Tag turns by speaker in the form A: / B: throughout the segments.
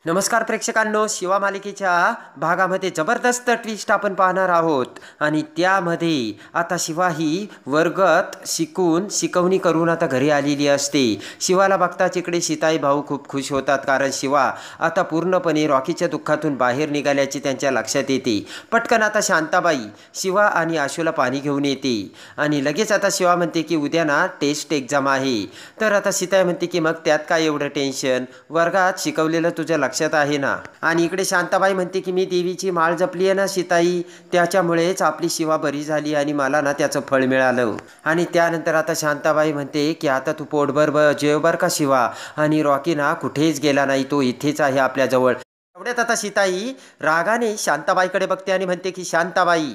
A: नमस्कार प्रेक्षकांनो, शिवा मालिकेच्या भागामध्ये जबरदस्त ट्विस्ट आपण पाहणार आहोत आणि त्यामध्ये आता शिवा ही वर्गात शिकवणी करून आता घरी आलेली असते। शिवाला बघताच इकडे सीताई भाऊ खूप खुश होतात, कारण शिवा आता पूर्णपणे रॉकीच्या दुःखातून बाहेर निघाल्याचे त्यांच्या लक्षात येते। पटकन आता शांताबाई शिवा आणि आशूला पाणी घेऊन येते आणि लगेच आता शिवा म्हणते की उद्या ना टेस्ट एक्झाम आहे। तर आता सीताई म्हणते की मग त्यात काय एवढं टेन्शन, वर्गात शिकवलेलं तुझ्या लक्षात आहे ना। आणि इकडे शांताबाई म्हणते की मी देवीची माळ जपली आहे ना सीताई, त्याच्यामुळेच आपली शिवा बरी झाली आणि मला ना त्याचं फळ मिळालं। आणि त्यानंतर आता शांताबाई म्हणते की आता तू पोटभर जेव बर का शिवा, आणि रॉकी ना कुठेच गेला नाही, तो इथेच आहे आपल्याजवळ। एवढ्यात आता सीताई रागाने शांताबाईकडे बघते आणि म्हणते की शांताबाई,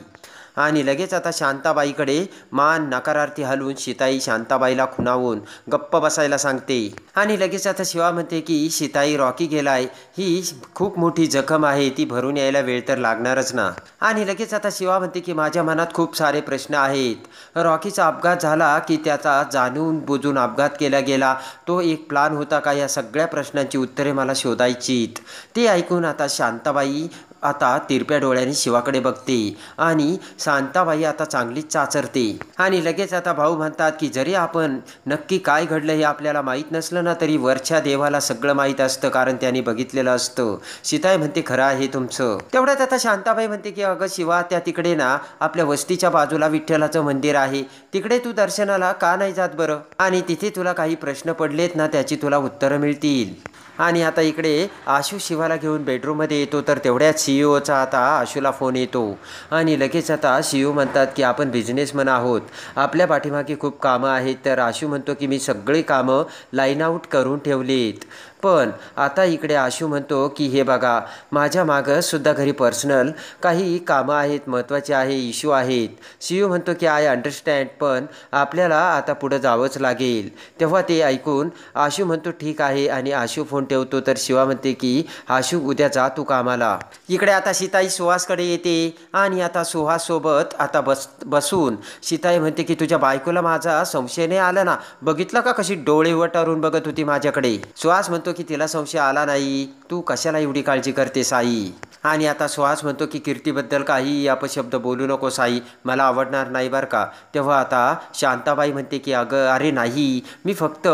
A: आणि लगेच आता शांताबाईकडे मान नकारार्थी हलवून सीताई शांताबाईला खुणावून गप्प बसायला सांगते। आणि लगेच आता शिवा म्हणते की सीताई, रॉकी गेलाय, ही खूप मोठी जखम आहे, ती भरून यायला वेळ तर लागणारच ना। आणि लगेच आता शिवा म्हणते की माझ्या मनात खूप सारे प्रश्न आहेत। रॉकीचा अपघात झाला की त्याचा जाणून बुजून अपघात केला गेला, तो एक प्लान होता का, या सगळ्या प्रश्नांची उत्तरे मला शोधायचीत। ते ऐकून आता शांताबाई आता तिरप्या डोळ्यांनी शिवाकडे बघते आणि शांताबाई आता चांगलीच चाचरते। आणि लगेच आता भाऊ म्हणतात की जरी आपण नक्की काय घडलं हे आपल्याला माहीत नसलं ना, तरी वरच्या देवाला सगळं माहीत असतं, कारण त्यांनी बघितलेलं असतं। सीताई म्हणते खरं आहे तुमचं। तेवढ्यात आता शांताबाई म्हणते की अगं शिवा, त्या तिकडे ना आपल्या वस्तीच्या बाजूला विठ्ठलाचं मंदिर आहे, तिकडे तू दर्शनाला का नाही जात बरं, आणि तिथे तुला काही प्रश्न पडलेत ना त्याची तुला उत्तरं मिळतील। आणि आता इकडे आशू शिवाला घेऊन बेडरूममध्ये येतो, तर तेवढ्यात CEO चा आता आशूला फोन येतो आणि लगेच आता CEO म्हणतात की आपण बिझनेसमन आहोत, आपल्या पाठीमागे खूप कामं आहेत। तर आशू म्हणतो की मी सगळी कामं लाईन आउट करून ठेवलीत, पण आता इकडे आशू म्हणतो की हे बघा, माझ्या मागं सुद्धा घरी पर्सनल काही कामं आहेत, महत्त्वाचे आहे, इश्यू आहेत। CEO म्हणतो की आय अंडरस्टँड, पण आपल्याला आता पुढं जावंच लागेल। तेव्हा ते ऐकून आशू म्हणतो ठीक आहे, आणि आशू फोन ठेवतो। तर शिवा म्हणते की आशू उद्या जा तू कामाला। इकडे आता सीताई सुहासकडे येते आणि आता सुहाससोबत आता बसून सीताई म्हणते की तुझ्या बायकोला माझा संशय नाही आला ना, बघितलं का कशी डोळे वटारून बघत होती माझ्याकडे। सुहास म्हणतो की तिला संशय आला नाही, तू कशाला एवढी काळजी करतेस आई। आणि आता सुहास म्हणतो की कीर्तीबद्दल काही अपशब्द बोलू नको साई, मला आवडणार नाही बरं का। तेव्हा आता शांताबाई म्हणते की अरे नाही, मी फक्त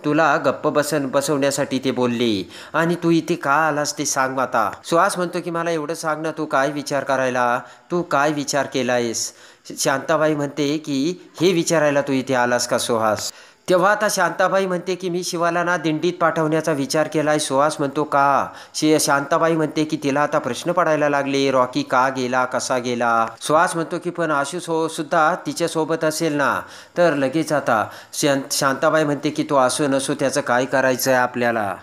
A: तुला गप्प बसवण्यासाठी ते बोलले, आणि तू इथे का आलास ते सांग आता। सुहास म्हणतो की मला एवढं सांग ना, तू काय विचार केलायस। शांताबाई म्हणते की हे विचारायला तू इथे आलास का सुहास। तेव्हा आता शांताबाई म्हणते की मी शिवाला ना दिंडीत पाठवण्याचा विचार केलाय। सुहास म्हणतो का। शांताबाई म्हणते की तिला आता प्रश्न पडायला लागले, रॉकी का गेला, कसा गेला। सुहास म्हणतो की पण आशू सुद्धा तिच्यासोबत असेल ना। तर लगेच आता शांताबाई म्हणते की तो असो नसो, त्याचं काय करायचं आहे आपल्याला।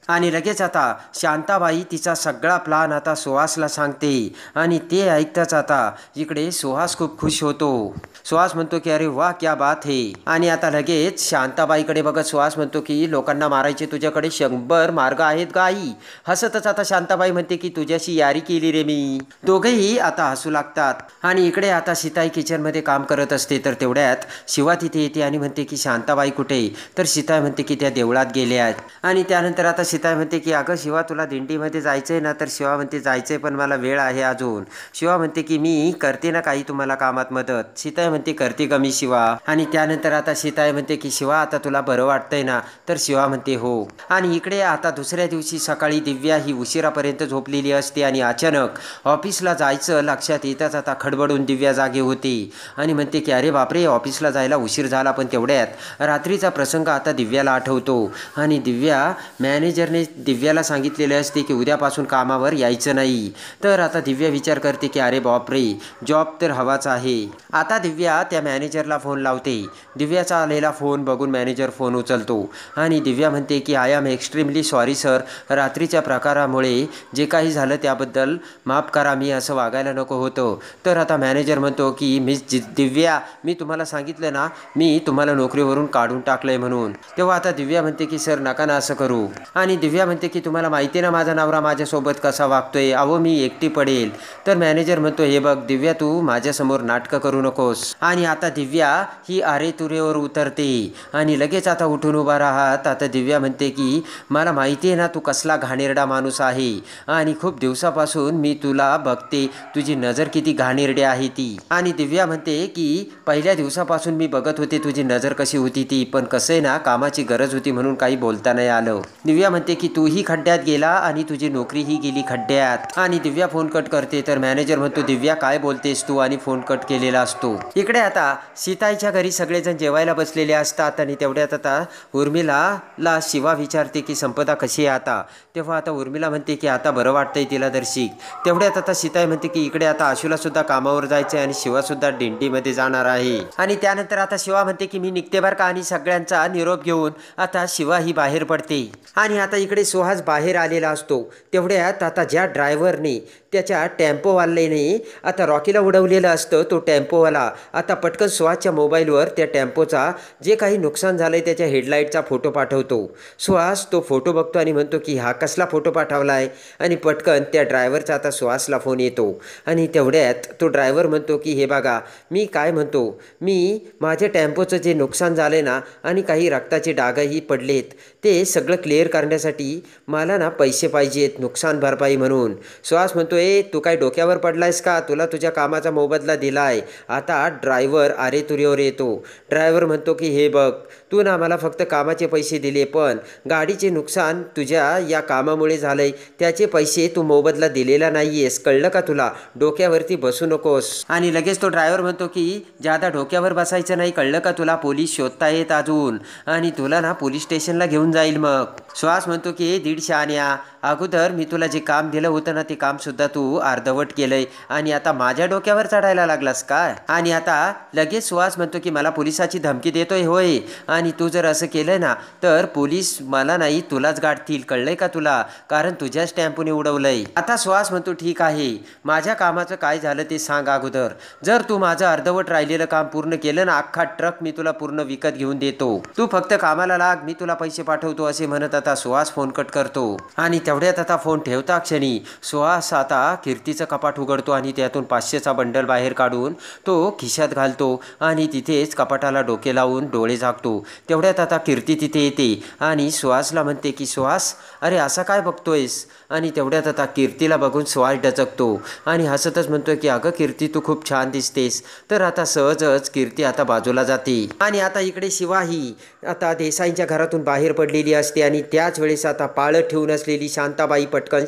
A: आणि लगेच आता शांताबाई तिचा सगळा प्लान आता सुहासला सांगते आणि ते ऐकताच आता इकडे सुहास खूप खुश होतो। सुहास म्हणतो की अरे वा क्या बात है। आणि आता लगेच शांताबाईकडे बघत सुहास म्हणतो की लोकांना मारायचे तुझ्याकडे 100 मार्ग आहेत का आई। हसतच आता शांताबाई म्हणते की तुझ्याशी यारी केली रे मी। दोघेही आता हसू लागतात आणि इकडे आता सीताई किचनमध्ये काम करत असते। तर तेवढ्यात शिवा तिथे येते आणि म्हणते की शांताबाई कुठे। तर सीताई म्हणते की त्या देवळात गेल्या आहेत। आणि त्यानंतर आता सीताई म्हणते की अगं शिवा, तुला दिंडीमध्ये जायचं आहे ना। तर शिवा म्हणते जायचं आहे, पण मला वेळ आहे अजून। शिवा म्हणते की मी करते ना काही तुम्हाला कामात मदत। सीताई म्हणते करते का मी शिवा। आणि त्यानंतर आता सीताई म्हणते की शिवा आता तुला बरं वाटतंय ना। तर शिवा म्हणते हो। आणि इकडे आता दुसऱ्या दिवशी सकाळी दिव्या ही उशिरापर्यंत झोपलेली असते आणि अचानक ऑफिसला जायचं लक्षात येताच आता खडबडून दिव्या जागे होते आणि म्हणते की अरे बापरे, ऑफिसला जायला उशीर झाला। पण तेवढ्यात रात्रीचा प्रसंग आता दिव्याला आठवतो आणि मॅनेजरने दिव्याला सांगितलेले असते की उद्यापासून कामावर यायचं नाही। तर आता दिव्या विचार करते की अरे बापरे, जॉब तर हवाच आहे। आता दिव्या त्या मॅनेजरला फोन लावते। दिव्याचा आलेला फोन बघून मॅनेजर फोन उचलतो आणि दिव्या म्हणते की I am extremely sorry sir, रात्रीच्या प्रकारामुळे जे काही झालं त्याबद्दल माफ करा, मी असं वागायला नको होतं। तर आता मॅनेजर म्हणतो की दिव्या, मी तुम्हाला सांगितलं ना, मी तुम्हाला नोकरीवरून काढून टाकलंय म्हणून। तेव्हा आता दिव्या म्हणते की सर नका ना असं करू। आणि आणि दिव्या म्हणते की तुम्हाला माहिती आहे ना माझा नवरा माझ्यासोबत कसा वागतोय, अहो मी एकटी पडेल. तर मॅनेजर म्हणतो हे बघ दिव्या तू माझ्यासमोर नाटकं करू नकोस. आणि आता दिव्या ही आरेतुरेवर उतरते आणि लगेच आता उठून उभा राहत. आता दिव्या म्हणते की मला माहिती आहे ना तू कसला घाणेरडा माणूस आहे आणि खूप दिवसापासून मी तुला बघते, तुझी नजर किती घाणेरडी आहे ती. आणि दिव्या म्हणते की पहिल्या दिवसापासून मी बघत होते तुझी नजर कशी होती ती, पण कसं आहे ना कामाची गरज होती म्हणून काही बोलता नाही आलं. दिव्या म्हणते की तूही खड्ड्यात गेला आणि तुझी नोकरीही गेली खड्ड्यात. आणि दिव्या फोन कट करते. तर मॅनेजर म्हणतो दिव्या काय बोलतेस तू, आणि फोन कट केलेला असतो. इकडे आता सीताईच्या घरी सगळेजण जेवायला बसलेले असतात आणि तेवढ्यात आता उर्मिला शिवा विचारते की संपदा कशी आहे आता. तेव्हा आता उर्मिला म्हणते की आता बरं वाटतंय तिला दर्शिक. तेवढ्यात आता सीताई म्हणते की इकडे आता आशूला सुद्धा कामावर जायचं आहे आणि शिवा सुद्धा दिंडीमध्ये जाणार आहे. आणि त्यानंतर आता शिवा म्हणते की मी निघते बरं का, आणि सगळ्यांचा निरोप घेऊन आता शिवा ही बाहेर पडते. आणि आता इकडे सुहास बाहेर आलेला असतो. तेवढ्यात आता ज्या ड्रायव्हरने त्याच्या टेम्पोवाल्याने आता रॉकीला उडवलेलं असतं, तो टेम्पोवाला आता पटकन सुहासच्या मोबाईलवर त्या टेम्पोचा जे काही नुकसान झालंय त्याच्या हेडलाईटचा फोटो पाठवतो. सुहास तो फोटो बघतो आणि म्हणतो की हा कसला फोटो पाठवलाय, आणि पटकन त्या ड्रायव्हरचा आता सुहासला फोन येतो. आणि तेवढ्यात तो ड्रायव्हर म्हणतो की हे बघा मी काय म्हणतो, मी माझ्या टेम्पोचं जे नुकसान झालंय ना आणि काही रक्ताचे डागही पडलेत, ते सगळं क्लिअर करण्यासाठी मला ना पैसे पाहिजेत नुकसान भरपाई म्हणून. सुहास म्हणतो ए तू काय डोक्यावर पडलायस का, तुला तुझ्या कामाचा मोबदला दिलाय. आता ड्रायव्हर आरेतुरेवर येतो. ड्रायव्हर म्हणतो की हे बघ तू ना मला फक्त कामाचे पैसे दिले, पण गाडीचे नुकसान तुझ्या या कामामुळे झालंय त्याचे पैसे तू मोबदला दिलेला नाहीयेस, कळलं का तुला, डोक्यावरती बसू नकोस. आणि लगेच तो ड्रायव्हर म्हणतो की ज्यादा डोक्यावर बसायचं नाही, कळलं का तुला, पोलीस शोधतायत अजून आणि तुला ना पोलीस स्टेशनला घेऊन जाईल. मग सुहास म्हणतो की 150 आण्या अगोदर मी तुला जे काम दिलं होतं ना ते काम सुद्धा तू अर्धवट केलंय आणि आता माझ्या डोक्यावर चढायला लागलास काय. आणि आता लगेच सुहास म्हणतो की मला पोलिसाची धमकी देतोय होय, आणि तू जर असं केलं ना तर पोलीस मला नाही तुलाच गाठतील, कळलंय का तुला, कारण तुझ्याच टेम्पोने उडवलंय. आता सुहास म्हणतो ठीक आहे माझ्या कामाचं काय झालं ते सांग अगोदर, जर तू माझं अर्धवट राहिलेलं काम पूर्ण केलं ना अख्खा ट्रक मी तुला पूर्ण विकत घेऊन देतो, तू फक्त कामाला लाग मी तुला पैसे पाठवतो असे म्हणत आता सुहास फोन कट करतो. आणि तेवढ्यात आता फोन ठेवता क्षणी सुहास आता कीर्तीचं कपाट उघडतो आणि त्यातून 500चा बंडल बाहेर काढून तो खिशात घालतो आणि तिथेच कपाटाला डोके लावून डोळे झाकतो. तेवढ्यात आता कीर्ती तिथे येते आणि सुहासला म्हणते की सुहास अरे असा काय बघतोयस, आणि तेवढ्यात आता कीर्तीला बघून सुहास डचकतो आणि हसतच म्हणतोय की अगं कीर्ती तू खूप छान दिसतेस. तर आता सहजच कीर्ती आता बाजूला जाते. आणि आता इकडे शिवा ही आता देसाईंच्या घरातून बाहेर पडलेली असते आणि त्याच वेळेस आता पाळत ठेवून असलेली शांताबाई पटकन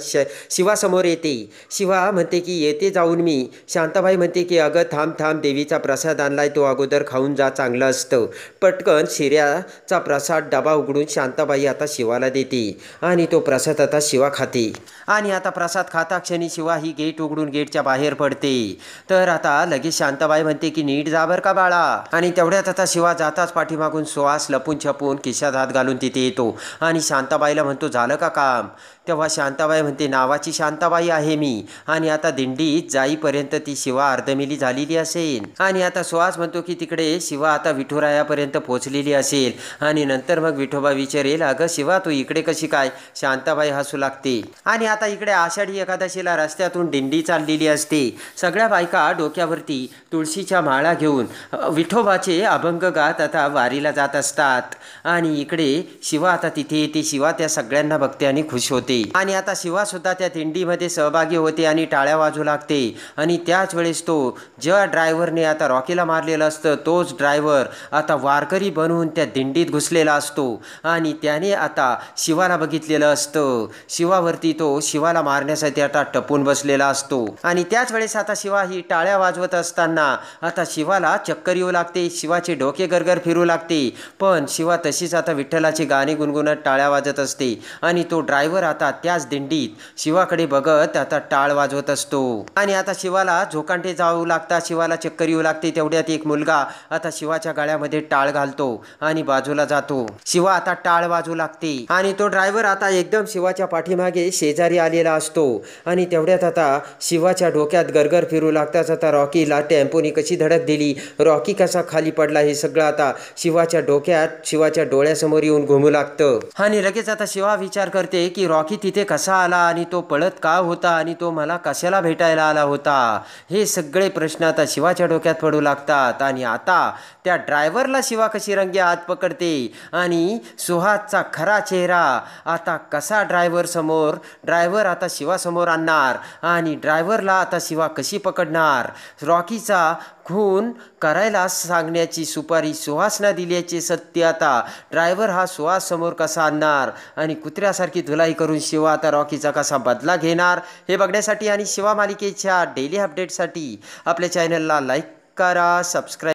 A: शिवासमोर येते. शिवा म्हणते की येते जाऊन मी. शांताबाई म्हणते की अगं थांब थांब, देवीचा प्रसाद आणलाय तो अगोदर खाऊन जा, चांगलं असतं. पटकन शिऱ्याचा प्रसाद डबा उघडून शांताबाई आता शिवाला देते आणि तो प्रसाद आता शिवा खाते. आणि आता प्रसाद खाता क्षणी शिवा ही गेट उघडून गेटच्या बाहेर पडते. तर आता लगेच शांताबाई म्हणते की नीट जा बर का बाळा. आणि तेवढ्यात आता शिवा जाताच पाठीमागून सुहास लपून छपून खिशात हात घालून तिथे येतो आणि शांताबाईला म्हणतो झालं का काम. तेव्हा शांताबाई म्हणते नावाची शांताबाई आहे मी, आणि आता दिंडीत जाईपर्यंत ती शिवा अर्धमिली झालेली असेल. आणि आता सुहास म्हणतो की तिकडे शिवा आता विठुरायापर्यंत पोहोचलेली असेल आणि नंतर मग विठोबा विचारेल अगं शिवा तू इकडे कशी काय. शांताबाई हसू लागते. आणि आता इकडे आषाढी एकादशीला रस्त्यातून दिंडी चाललेली असते. सगळ्या बायका डोक्यावरती तुळशीच्या माळा घेऊन विठोबाचे अभंग गात आता वारीला जात असतात. आणि इकडे शिवा आता तिथे येते. शिवा त्या सगळ्यांना बघते आणि खुश होते. आणि आता शिवा सुद्धा त्या दिंडीमध्ये सहभागी होते आणि टाळ्या वाजू लागते. आणि त्याच वेळेस तो ज्या ड्रायव्हरने आता रॉकीला मारलेलं असतं तोच ड्रायव्हर आता वारकरी बनवून त्या दिंडीत घुसलेला असतो आणि त्याने आता शिवाला बघितलेलं असतं. शिवावरती तो शिवाला मारण्यासाठी आता टपून बसलेला असतो. आणि त्याच वेळेस आता शिवा ही टाळ्या वाजवत असताना आता शिवाला चक्कर येऊ लागते. शिवाचे डोके गरगर फिरू लागते, पण शिवा तशीच आता विठ्ठलाची गाणी गुणगुणत टाळ्या वाजत असते. आणि तो ड्रायव्हर आता आता त्याच दिंडीत शिवाकडे बघत आता टाळ वाजवत असतो आणि आता शिवाला झोकांटे जाऊ लागतात, शिवाला चक्कर येऊ लागते. तेवढ्यात एक मुलगा आता शिवाच्या गाळ्यामध्ये टाळ घालतो आणि बाजूला जातो. शिवा आता टाळ वाजवू लागते आणि तो ड्रायव्हर आता एकदम शिवाच्या पाठीमागे शेजारी आलेला असतो आणि तेवढ्यात आता शिवाच्या डोक्यात गरगर फिरू लागताच आता रॉकीला टेम्पोनी कशी धडक दिली, रॉकी कसा खाली पडला, हे सगळं आता शिवाच्या डोक्यात शिवाच्या डोळ्यासमोर येऊन घुमू लागतं. आणि लगेच आता शिवा विचार करते की रॉकी तिथे कसा आला आणि तो पळत का होता आणि तो मला कशाला भेटायला आला होता. हे सगळे प्रश्न आता शिवाच्या डोक्यात पडू लागतात. आणि आता त्या ड्रायव्हरला शिवा कशी रंगे हात पकडते आणि सुहासचा खरा चेहरा आता कसा ड्रायव्हर आता शिवासमोर आणणार आणि ड्रायव्हरला आता शिवा कशी पकडणार. रॉकीचा खून करायला सांगण्याची सुपारी सुहासना दिल्याचे सत्य आता ड्रायव्हर हा सुहास समोर कसा आणणार आणि कुत्र्यासारखी धुलाई करून शिवा आता रॉकीचा कसा बदला घेणार, हे बघण्यासाठी आणि शिवा मालिकेच्या डेली अपडेटसाठी आपल्या चॅनलला लाईक करा, सबस्क्राईब